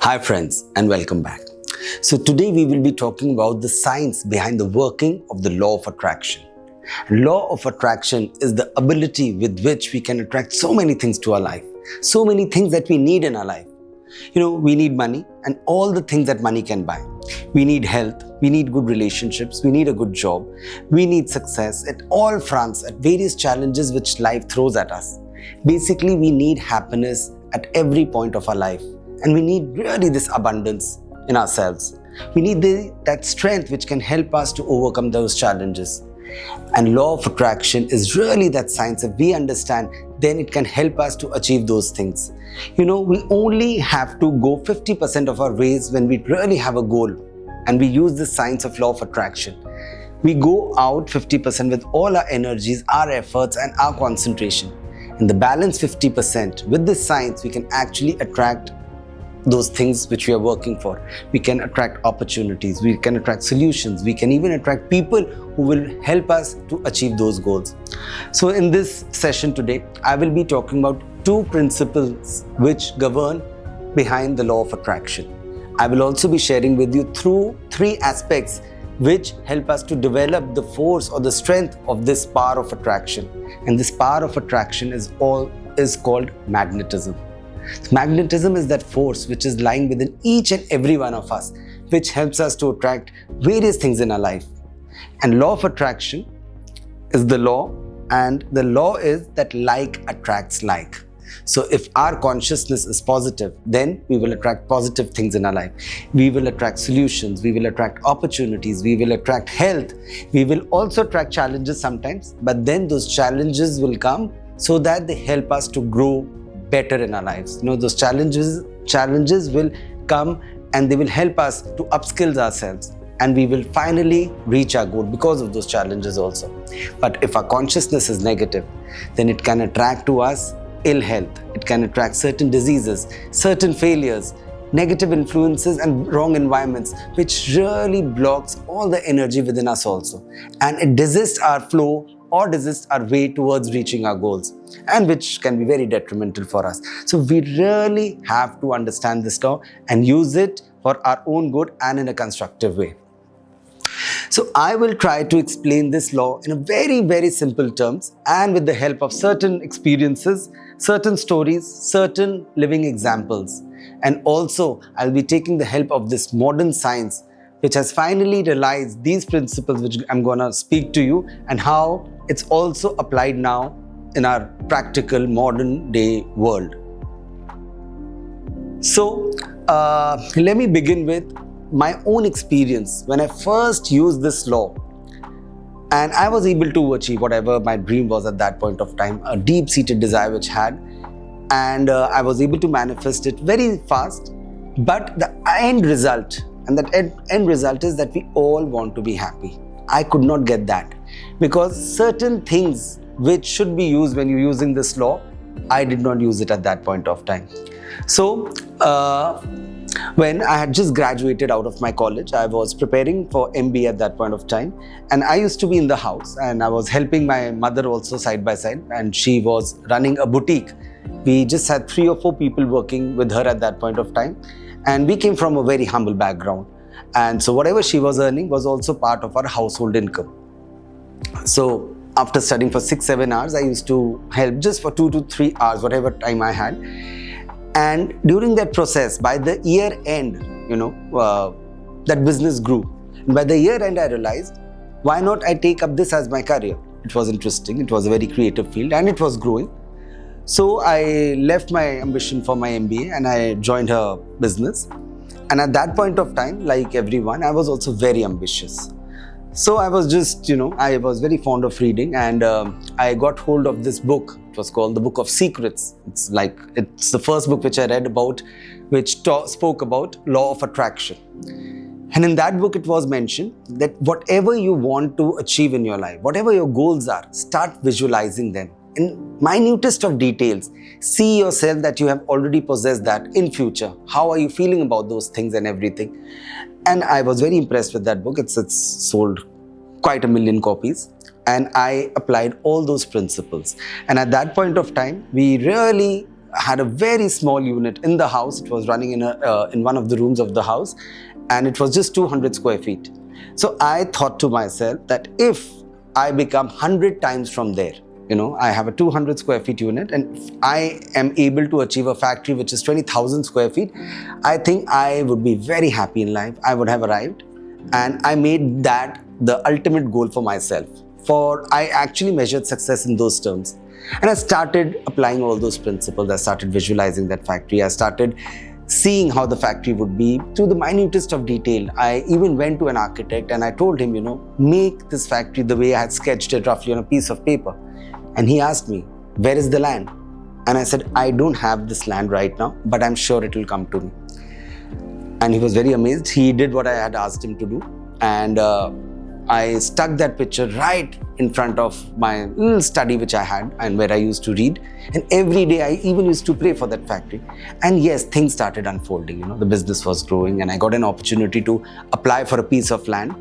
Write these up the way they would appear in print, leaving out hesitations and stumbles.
Hi friends and welcome back. So today we will be talking about the science behind the working of the law of attraction. Law of attraction is the ability with which we can attract so many things to our life, so many things that we need in our life. We need money and all the things that money can buy. We need health, we need good relationships, we need a good job, we need success at all fronts, at various challenges which life throws at us. Basically, we need happiness at every point of our life. And we need really this abundance in ourselves. We need that strength which can help us to overcome those challenges. And law of attraction is really that science. If we understand, then it can help us to achieve those things. We only have to go 50% of our ways when we really have a goal. And we use the science of law of attraction. We go out 50% with all our energies, our efforts and our concentration. And the balance 50%, with this science, we can actually attract those things which we are working for. We can attract opportunities, we can attract solutions, we can even attract people who will help us to achieve those goals. So in this session today, I will be talking about two principles which govern behind the law of attraction. I will also be sharing with you through three aspects which help us to develop the force or the strength of this power of attraction. And this power of attraction is called magnetism. Magnetism is that force which is lying within each and every one of us, which helps us to attract various things in our life. And law of attraction is the law, and the law is that like attracts like. So if our consciousness is positive, then we will attract positive things in our life. We will attract solutions, we will attract opportunities, we will attract health. We will also attract challenges sometimes, but then those challenges will come so that they help us to grow better in our lives. Those challenges will come and they will help us to upskill ourselves, and we will finally reach our goal because of those challenges also. But if our consciousness is negative, then it can attract to us ill health. It can attract certain diseases, certain failures, negative influences and wrong environments, which really blocks all the energy within us also. And it desists our flow or desists our way towards reaching our goals, and which can be very detrimental for us. So we really have to understand this law and use it for our own good and in a constructive way. So I will try to explain this law in a very, very simple terms and with the help of certain experiences, certain stories, certain living examples. And also I'll be taking the help of this modern science, which has finally realized these principles which I'm going to speak to you, and how it's also applied now in our practical modern day world. So let me begin with my own experience when I first used this law, and I was able to achieve whatever my dream was at that point of time, a deep-seated desire which I had, and I was able to manifest it very fast. But the end result, and that end result is that we all want to be happy. I could not get that because certain things which should be used when you're using this law, I did not use it at that point of time. So when I had just graduated out of my college, I was preparing for MBA at that point of time, and I used to be in the house and I was helping my mother also side by side, and she was running a boutique. We just had 3 or 4 people working with her at that point of time, and we came from a very humble background, and so whatever she was earning was also part of our household income. So after studying for 6-7 hours, I used to help just for 2 to 3 hours, whatever time I had. And during that process, by the year end, that business grew. And by the year end, I realized, why not I take up this as my career? It was interesting, it was a very creative field, and it was growing. So I left my ambition for my MBA and I joined her business. And at that point of time, like everyone, I was also very ambitious. So I was just, I was very fond of reading, and I got hold of this book. It was called The Book of Secrets. It's the first book which I read about, which spoke about law of attraction. And in that book, it was mentioned that whatever you want to achieve in your life, whatever your goals are, start visualizing them in minutest of details. See yourself that you have already possessed that in future. How are you feeling about those things and everything? And I was very impressed with that book. It's sold quite 1 million copies. And I applied all those principles. And at that point of time, we really had a very small unit in the house. It was running in one of the rooms of the house, and it was just 200 square feet. So I thought to myself that if I become 100 times from there, I have a 200 square feet unit, and if I am able to achieve a factory which is 20,000 square feet, I think I would be very happy in life. I would have arrived, and I made that the ultimate goal for myself. For I actually measured success in those terms. And I started applying all those principles. I started visualizing that factory. I started seeing how the factory would be to the minutest of detail. I even went to an architect and I told him, make this factory the way I had sketched it roughly on a piece of paper. And he asked me, where is the land? And I said, I don't have this land right now, but I'm sure it will come to me. And he was very amazed. He did what I had asked him to do. And I stuck that picture right in front of my little study which I had and where I used to read. And every day I even used to pray for that factory. And yes, things started unfolding. The business was growing, and I got an opportunity to apply for a piece of land.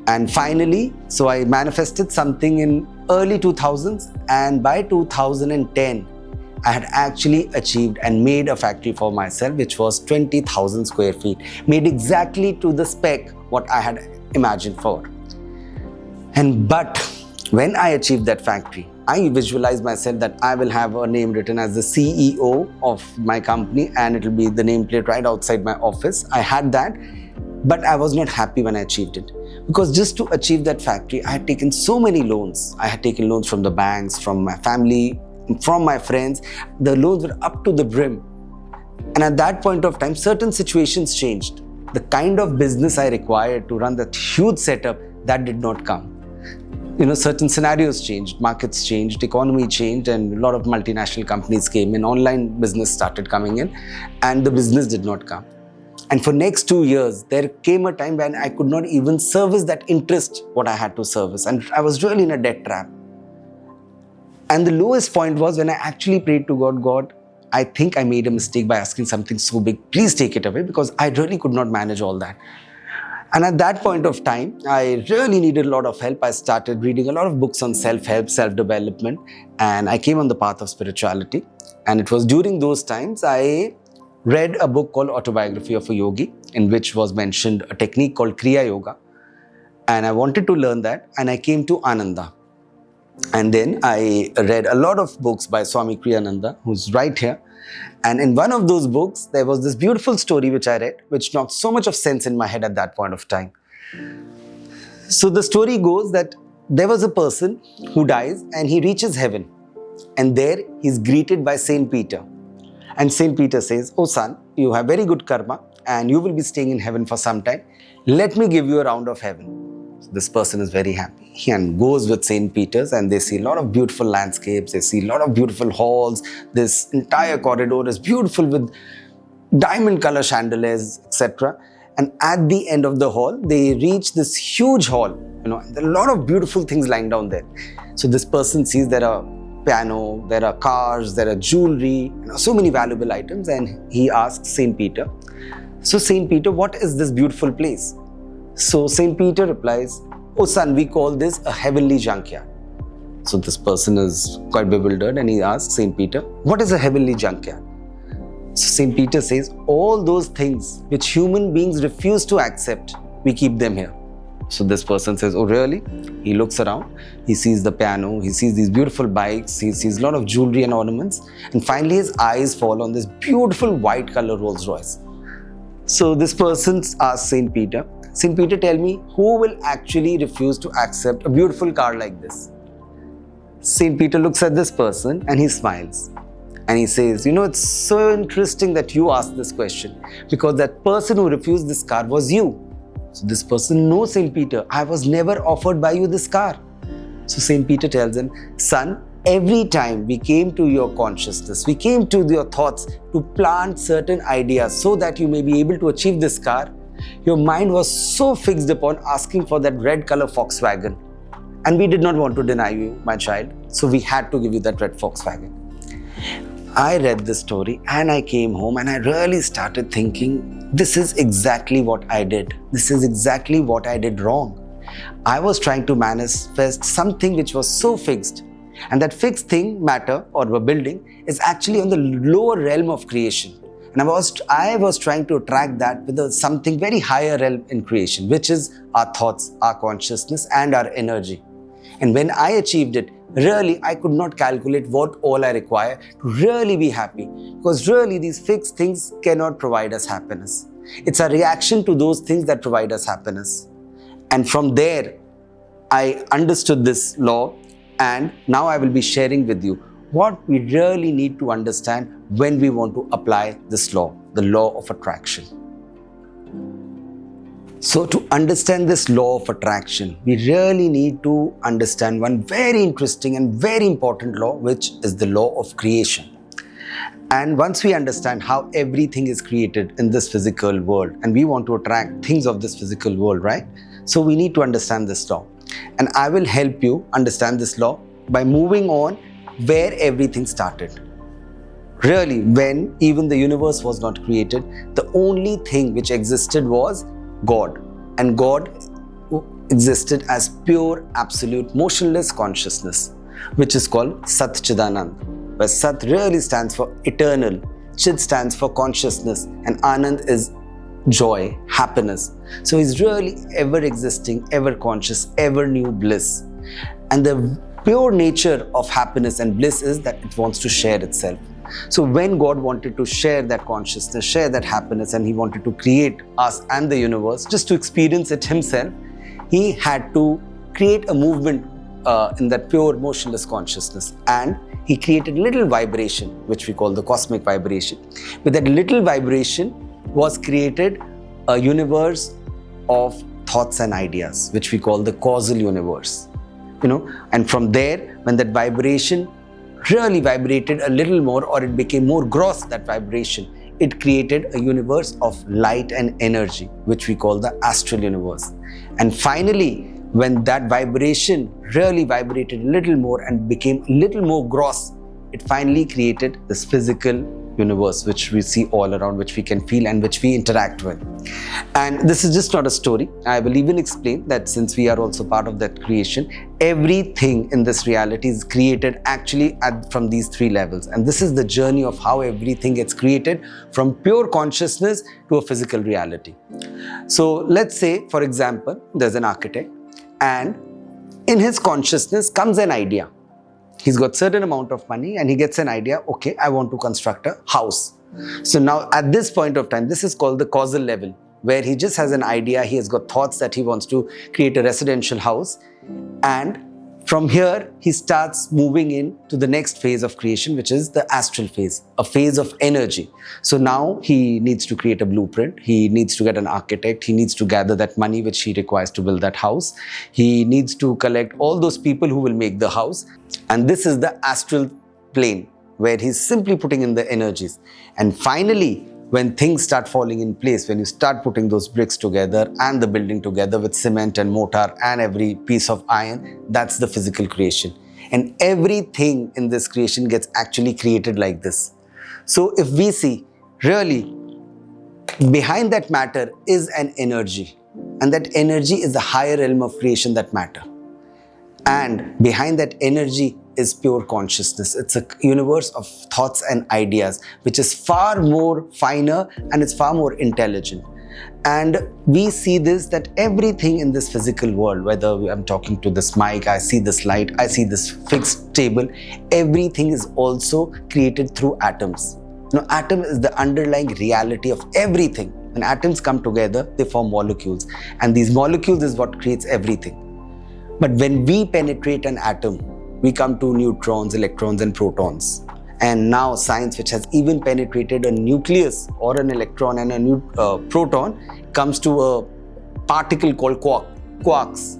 And finally, so I manifested something in early 2000s, and by 2010, I had actually achieved and made a factory for myself, which was 20,000 square feet, made exactly to the spec what I had imagined for. But when I achieved that factory, I visualized myself that I will have a name written as the CEO of my company, and it will be the nameplate right outside my office. I had that, but I was not happy when I achieved it. Because just to achieve that factory, I had taken so many loans. I had taken loans from the banks, from my family, from my friends. The loans were up to the brim. And at that point of time, certain situations changed. The kind of business I required to run that huge setup, that did not come. Certain scenarios changed, markets changed, economy changed, and a lot of multinational companies came in, online business started coming in, and the business did not come. And for next 2 years, there came a time when I could not even service that interest, what I had to service. And I was really in a debt trap. And the lowest point was when I actually prayed to God, God, I think I made a mistake by asking something so big. Please take it away, because I really could not manage all that. And at that point of time, I really needed a lot of help. I started reading a lot of books on self-help, self-development, and I came on the path of spirituality. And it was during those times I read a book called Autobiography of a Yogi, in which was mentioned a technique called Kriya Yoga. And I wanted to learn that, and I came to Ananda. And then I read a lot of books by Swami Kriyananda, who's right here. And in one of those books, there was this beautiful story which I read, which knocked so much of sense in my head at that point of time. So the story goes that there was a person who dies and he reaches heaven. And there he's greeted by Saint Peter. And Saint Peter says, "Oh son, you have very good karma and you will be staying in heaven for some time. Let me give you a round of heaven." So this person is very happy and goes with Saint Peter's, and they see a lot of beautiful landscapes. They see a lot of beautiful halls. This entire corridor is beautiful with diamond color chandeliers, etc. And at the end of the hall, they reach this huge hall. There are a lot of beautiful things lying down there. So this person sees there are piano, there are cars, there are jewelry, so many valuable items, and he asks Saint Peter, "So Saint Peter, what is this beautiful place?" So Saint Peter replies, "Oh son, we call this a heavenly junkyard." So this person is quite bewildered and he asks Saint Peter, "What is a heavenly junkyard?" So Saint Peter says, "All those things which human beings refuse to accept, we keep them here." So this person says, "Oh really?" He looks around, he sees the piano, he sees these beautiful bikes, he sees a lot of jewelry and ornaments, and finally his eyes fall on this beautiful white color Rolls Royce. So this person asks Saint Peter, "Saint Peter, tell me, who will actually refuse to accept a beautiful car like this?" Saint Peter looks at this person and he smiles. And he says, "It's so interesting that you asked this question, because that person who refused this car was you." So this person, "No, Saint Peter, I was never offered by you this car." So Saint Peter tells him, "Son, every time we came to your consciousness, we came to your thoughts to plant certain ideas so that you may be able to achieve this car, your mind was so fixed upon asking for that red color Volkswagen. And we did not want to deny you, my child. So we had to give you that red Volkswagen." I read this story and I came home and I really started thinking, this is exactly what I did. This is exactly what I did wrong. I was trying to manifest something which was so fixed. And that fixed thing, matter or a building, is actually on the lower realm of creation. And I was trying to attract that with something very higher realm in creation, which is our thoughts, our consciousness, and our energy. And when I achieved it, really, I could not calculate what all I require to really be happy. Because really, these fixed things cannot provide us happiness. It's a reaction to those things that provide us happiness. And from there, I understood this law, and now I will be sharing with you what we really need to understand when we want to apply this law, the law of attraction. So to understand this law of attraction, we really need to understand one very interesting and very important law, which is the law of creation. And once we understand how everything is created in this physical world, and we want to attract things of this physical world, right? So we need to understand this law. And I will help you understand this law by moving on where everything started. Really, when even the universe was not created, the only thing which existed was God. And God existed as pure, absolute, motionless consciousness, which is called Sat Chidanand, where Sat really stands for eternal, Chid stands for consciousness, and Anand is joy, happiness. So he's really ever existing, ever conscious, ever new bliss. And the pure nature of happiness and bliss is that it wants to share itself. So when God wanted to share that consciousness, share that happiness, and he wanted to create us and the universe just to experience it himself, he had to create a movement in that pure motionless consciousness. And he created a little vibration, which we call the cosmic vibration. With that little vibration was created a universe of thoughts and ideas, which we call the causal universe. And from there, when that vibration really vibrated a little more, or it became more gross, that vibration, it created a universe of light and energy, which we call the astral universe. And finally, when that vibration really vibrated a little more and became a little more gross, it finally created this physical universe, which we see all around, which we can feel and which we interact with. And this is just not a story. I will even explain that since we are also part of that creation, everything in this reality is created actually from these three levels. And this is the journey of how everything gets created from pure consciousness to a physical reality. So let's say, for example, there's an architect, and in his consciousness comes an idea. He's got certain amount of money and he gets an idea, okay, I want to construct a house. So now at this point of time, this is called the causal level, where he just has an idea, he has got thoughts that he wants to create a residential house. And from here, he starts moving into the next phase of creation, which is the astral phase, a phase of energy. So now he needs to create a blueprint. He needs to get an architect. He needs to gather that money which he requires to build that house. He needs to collect all those people who will make the house. And this is the astral plane, where he's simply putting in the energies. And finally, when things start falling in place, when you start putting those bricks together and the building together with cement and mortar and every piece of iron, that's the physical creation. And everything in this creation gets actually created like this. So if we see, really, behind that matter is an energy. And that energy is the higher realm of creation, that matter. And behind that energy is pure consciousness. It's a universe of thoughts and ideas, which is far more finer and it's far more intelligent. And we see this, that everything in this physical world, whether I'm talking to this mic, I see this light, I see this fixed table, everything is also created through atoms. Atom is the underlying reality of everything. When atoms come together, they form molecules. And these molecules is what creates everything. But when we penetrate an atom, we come to neutrons, electrons, and protons. And now science, which has even penetrated a nucleus or an electron and a proton, comes to a particle called quarks.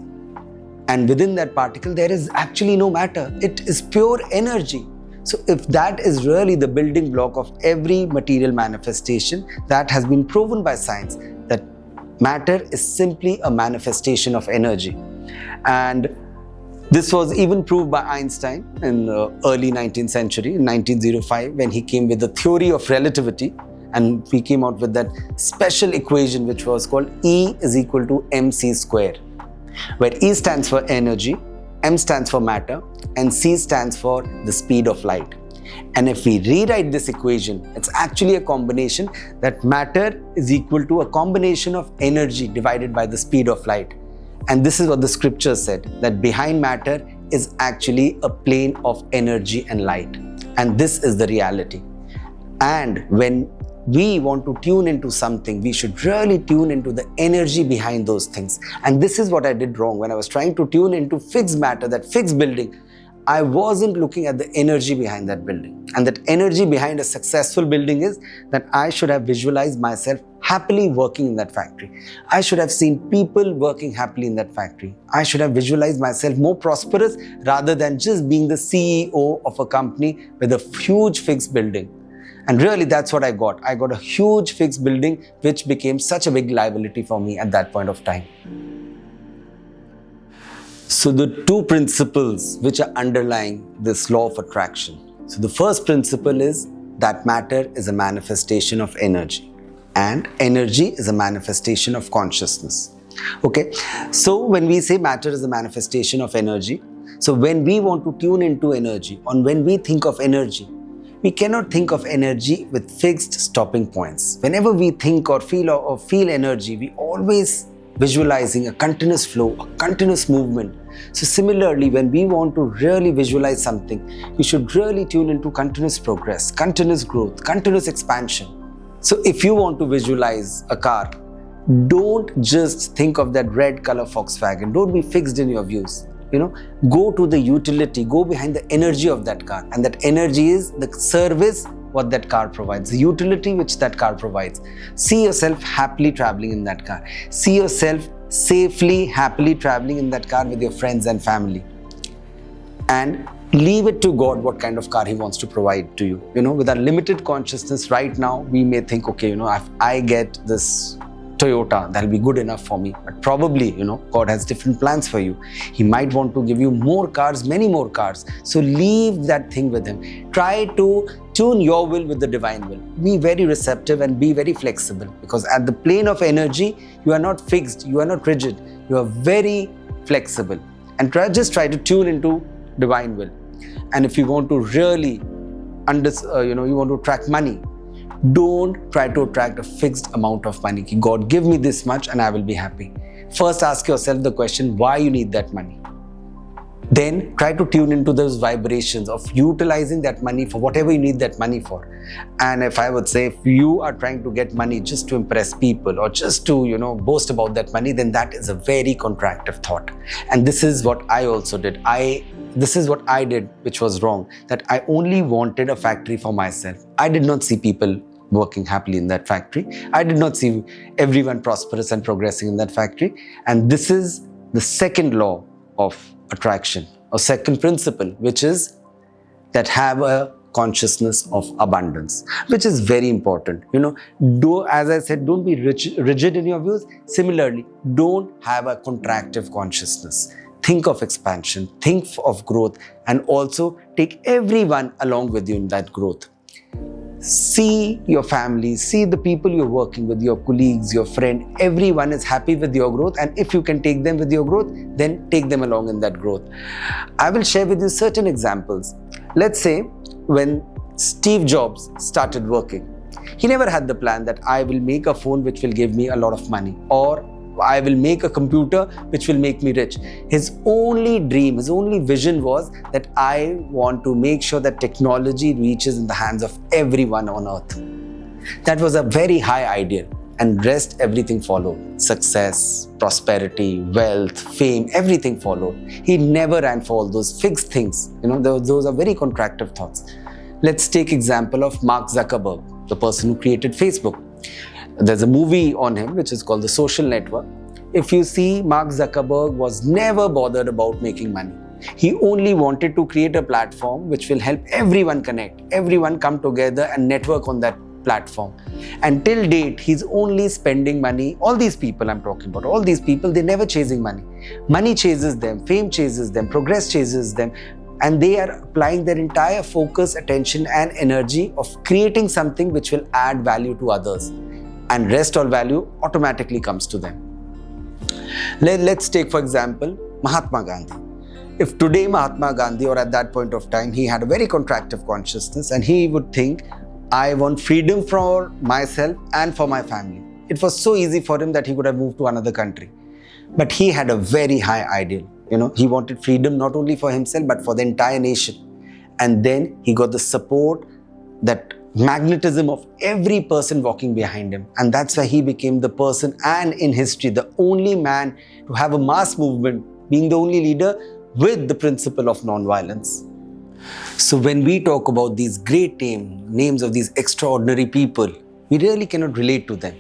And within that particle, there is actually no matter. It is pure energy. So if that is really the building block of every material manifestation, that has been proven by science, that matter is simply a manifestation of energy. And this was even proved by Einstein in the early 19th century, in 1905, when he came with the theory of relativity. And he came out with that special equation, which was called E is equal to mc square, where E stands for energy, M stands for matter, and C stands for the speed of light. And if we rewrite this equation, it's actually a combination that matter is equal to a combination of energy divided by the speed of light. And this is what the scripture said, that behind matter is actually a plane of energy and light. And this is the reality. And when we want to tune into something, we should really tune into the energy behind those things. And this is what I did wrong when I was trying to tune into fixed matter, that fixed building. I wasn't looking at the energy behind that building. And that energy behind a successful building is that I should have visualized myself happily working in that factory. I should have seen people working happily in that factory. I should have visualized myself more prosperous rather than just being the CEO of a company with a huge fixed building. And really, that's what I got. I got a huge fixed building, which became such a big liability for me at that point of time. So the two principles which are underlying this law of attraction. So the first principle is that matter is a manifestation of energy, and energy is a manifestation of consciousness. Okay, so when we say matter is a manifestation of energy, so when we want to tune into energy, or when we think of energy, we cannot think of energy with fixed stopping points. Whenever we think or feel energy, we always visualizing a continuous flow, a continuous movement. So similarly, when we want to really visualize something, we should really tune into continuous progress, continuous growth, continuous expansion. So if you want to visualize a car, don't just think of that red color Volkswagen. Don't be fixed in your views. Go to the utility, go behind the energy of that car. And that energy is the service what that car provides, the utility which that car provides. See yourself happily traveling in that car. See yourself safely, happily traveling in that car with your friends and family. And leave it to God what kind of car He wants to provide to you. With our limited consciousness right now, we may think, okay, if I get this Toyota, that'll be good enough for me. But probably, God has different plans for you. He might want to give you more cars, many more cars. So leave that thing with Him. Try to tune your will with the divine will. Be very receptive and be very flexible, because at the plane of energy, you are not fixed, you are not rigid, you are very flexible. And just try to tune into divine will. And if you want to really you want to attract money, don't try to attract a fixed amount of money. God, give me this much and I will be happy. First, ask yourself the question, why you need that money? Then try to tune into those vibrations of utilizing that money for whatever you need that money for. And if I would say, if you are trying to get money just to impress people or just to, boast about that money, then that is a very contractive thought. And this is what I also did. This is what I did, which was wrong, that I only wanted a factory for myself. I did not see people working happily in that factory. I did not see everyone prosperous and progressing in that factory. And this is the second law of attraction, or second principle, which is that have a consciousness of abundance, which is very important. As I said, don't be rigid in your views. Similarly, don't have a contractive consciousness. Think of expansion, think of growth, and also take everyone along with you in that growth. See your family, see the people you're working with, your colleagues, your friend, everyone is happy with your growth, and if you can take them with your growth, then take them along in that growth. I will share with you certain examples. Let's say when Steve Jobs started working, he never had the plan that I will make a phone which will give me a lot of money, or I will make a computer which will make me rich. His only dream, his only vision was that I want to make sure that technology reaches in the hands of everyone on earth. That was a very high ideal, and rest everything followed. Success, prosperity, wealth, fame, everything followed. He never ran for all those fixed things. Those are very contractive thoughts. Let's take example of Mark Zuckerberg, the person who created Facebook. There's a movie on him which is called The Social Network. If you see, Mark Zuckerberg was never bothered about making money. He only wanted to create a platform which will help everyone connect, everyone come together and network on that platform. And till date, he's only spending money. All these people I'm talking about, all these people, they're never chasing money. Money chases them, fame chases them, progress chases them. And they are applying their entire focus, attention and energy of creating something which will add value to others. And rest all value automatically comes to them. Let's take, for example, Mahatma Gandhi. If today Mahatma Gandhi, or at that point of time, he had a very contractive consciousness and he would think, I want freedom for myself and for my family. It was so easy for him that he could have moved to another country. But he had a very high ideal. He wanted freedom not only for himself, but for the entire nation. And then he got the support, that magnetism of every person walking behind him. And that's why he became the person, and in history, the only man to have a mass movement, being the only leader with the principle of non-violence. So when we talk about these great names of these extraordinary people, we really cannot relate to them.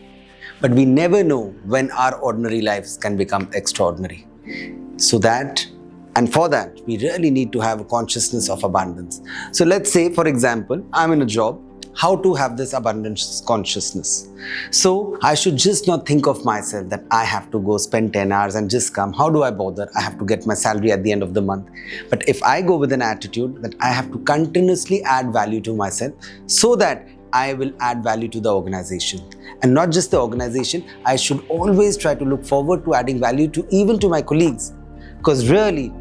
But we never know when our ordinary lives can become extraordinary. For that, we really need to have a consciousness of abundance. So let's say, for example, I'm in a job. How to have this abundance consciousness? So I should just not think of myself that I have to go spend 10 hours and just come. How do I bother? I have to get my salary at the end of the month. But if I go with an attitude that I have to continuously add value to myself, so that I will add value to the organization. And not just the organization, I should always try to look forward to adding value to even to my colleagues. Because really,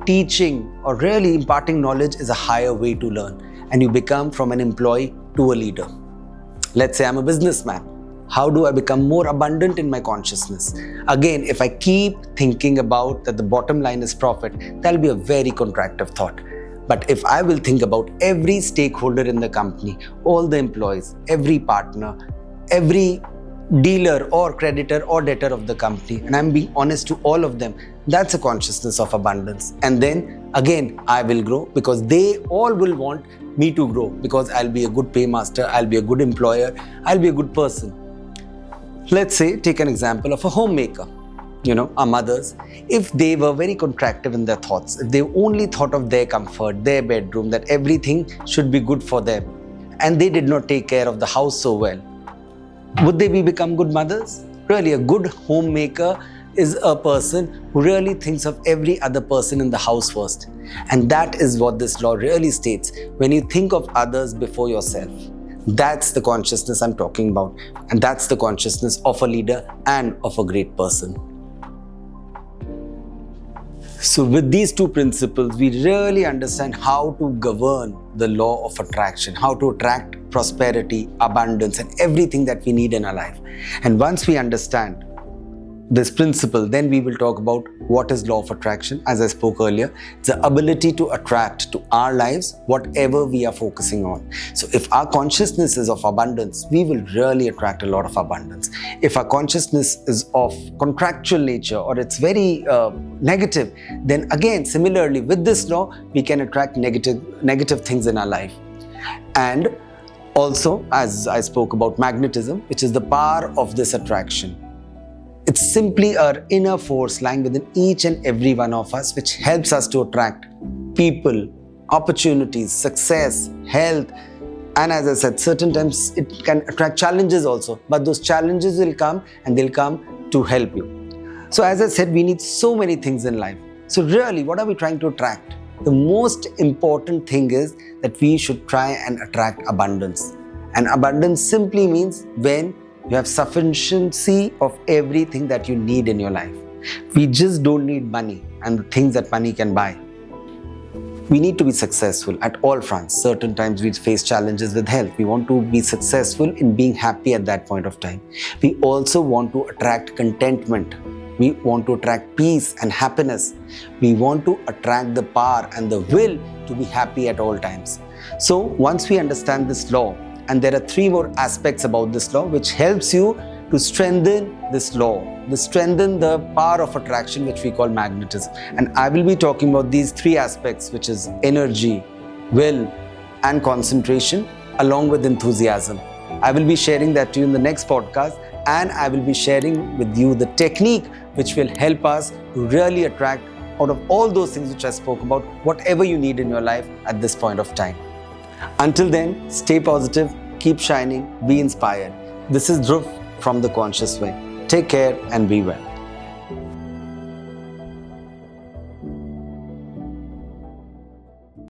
teaching or really imparting knowledge is a higher way to learn. And you become from an employee to a leader. Let's say I'm a businessman. How do I become more abundant in my consciousness? Again, if I keep thinking about that the bottom line is profit, that'll be a very contractive thought. But if I will think about every stakeholder in the company, all the employees, every partner, every dealer or creditor or debtor of the company, and I'm being honest to all of them, that's a consciousness of abundance. And then again, I will grow, because they all will want me to grow, because I'll be a good paymaster, I'll be a good employer, I'll be a good person. Let's say, take an example of a homemaker. Our mothers, if they were very contractive in their thoughts, if they only thought of their comfort, their bedroom, that everything should be good for them, and they did not take care of the house so well, would they become good mothers? Really, a good homemaker is a person who really thinks of every other person in the house first. And that is what this law really states. When you think of others before yourself, that's the consciousness I'm talking about. And that's the consciousness of a leader and of a great person. So with these two principles, we really understand how to govern the law of attraction, how to attract prosperity, abundance, and everything that we need in our life. And once we understand this principle, then we will talk about what is law of attraction. As I spoke earlier, it's the ability to attract to our lives whatever we are focusing on. So if our consciousness is of abundance, we will really attract a lot of abundance. If our consciousness is of contractual nature, or it's very negative, then again, similarly with this law, we can attract negative things in our life. And also, as I spoke about magnetism, which is the power of this attraction. It's simply our inner force lying within each and every one of us, which helps us to attract people, opportunities, success, health. And as I said, certain times it can attract challenges also. But those challenges will come, and they'll come to help you. So as I said, we need so many things in life. So really, what are we trying to attract? The most important thing is that we should try and attract abundance. And abundance simply means when you have sufficiency of everything that you need in your life. We just don't need money and the things that money can buy. We need to be successful at all fronts. Certain times we face challenges with health. We want to be successful in being happy at that point of time. We also want to attract contentment. We want to attract peace and happiness. We want to attract the power and the will to be happy at all times. So once we understand this law, and there are 3 more aspects about this law which helps you to strengthen this law, to strengthen the power of attraction, which we call magnetism. And I will be talking about these 3 aspects, which is energy, will, and concentration, along with enthusiasm. I will be sharing that to you in the next podcast, and I will be sharing with you the technique which will help us to really attract out of all those things which I spoke about, whatever you need in your life at this point of time. Until then, stay positive, keep shining, be inspired. This is Dhruv from The Conscious Way. Take care and be well.